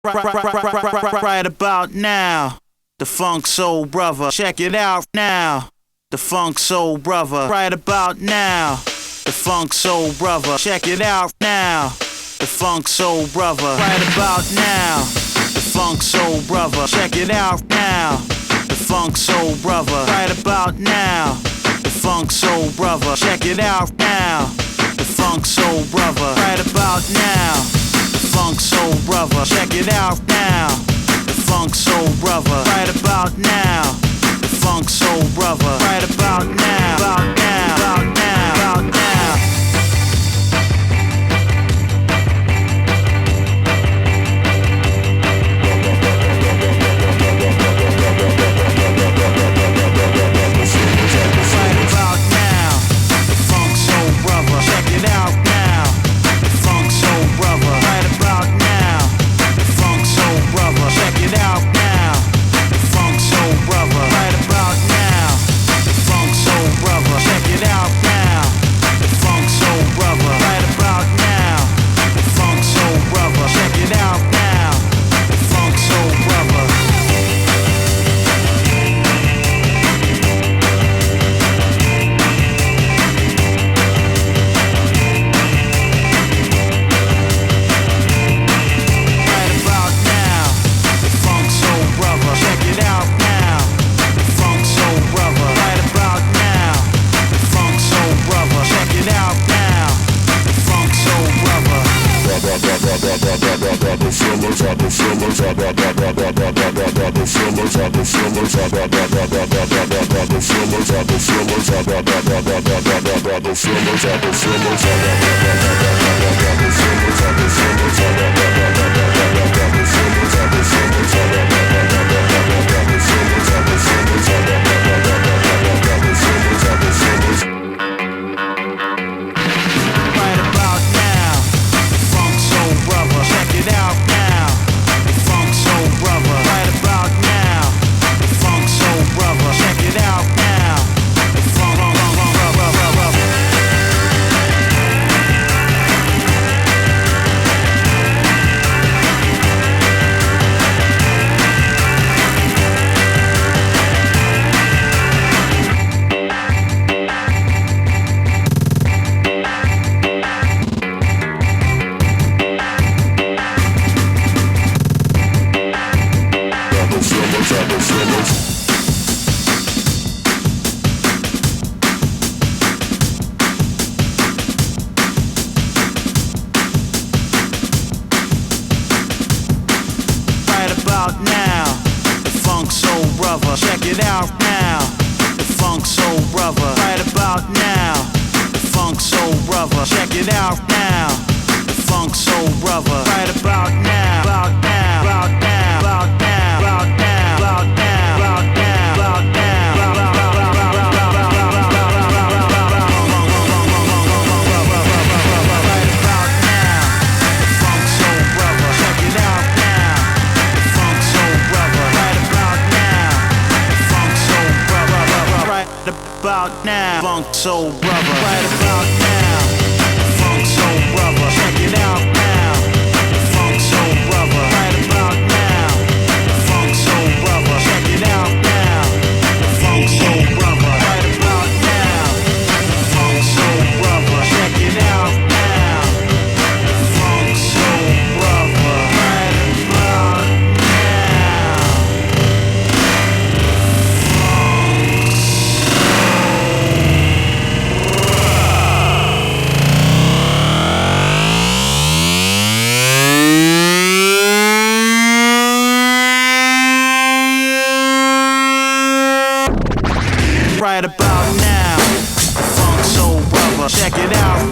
Right about now, the Funk Soul Brother. Check it out now, the Funk Soul Brother. Right about now, the Funk Soul Brother. Check it out now, the Funk Soul Brother. Right about now, the Funk Soul Brother. Check it out now, the Funk Soul Brother. Right about now, the Funk Soul Brother. Check it out now, the Funk Soul Brother. Right about now, the Funk Soul Brother. Check it out now, the Funk Soul Brother. Right about now, the Funk Soul Brother. Right about now, about now, about now, about now. Right about now, the Funk Soul Brother. Check it out now, the Funk Soul Brother. Right about now, the Funk Soul Brother. Check it out now, the Funk Soul Brother. Right about now, the Funk Soul Brother. Check it out now, the Funk Soul Brother. Right about now, the Funk Soul Brother. Check it out now, the Funk Soul Brother. Right about now, the Funk Soul Brother. Check it out now, the Funk Soul Brother. Right about now, the Funk Soul Brother. Check it out now, the Funk Soul Brother. Right about now, the Funk Soul Brother. Check it out now, the Funk Soul Brother. Right about now, the Funk Soul Brother. Check it out now, the Funk Brother. Right about now, the Funk Soul Brother. Check it out now, the Funk Soul Brother. Right about now, the Funk Soul Brother. Check it out now, the Funk Soul Brother. Right about now, about now, about now, about now, about now, about now, about now, about now. Right about now, the Funk Soul Brother. Check it out now, the Funk Soul Brother. Right about now, the Funk Soul Brother. Right about now, Funk Soul Brother. Right about now, the Funk Soul Brother. Check it out now, the Funk Soul Brother. Right about now, the Funk Soul Brother. Check it out now, the Funk Soul Brother. Right about now, the Funk Soul Brother. Check it out now, the Funk Soul Brother. Right about now, right about now, the Funk Soul Brother. Check it out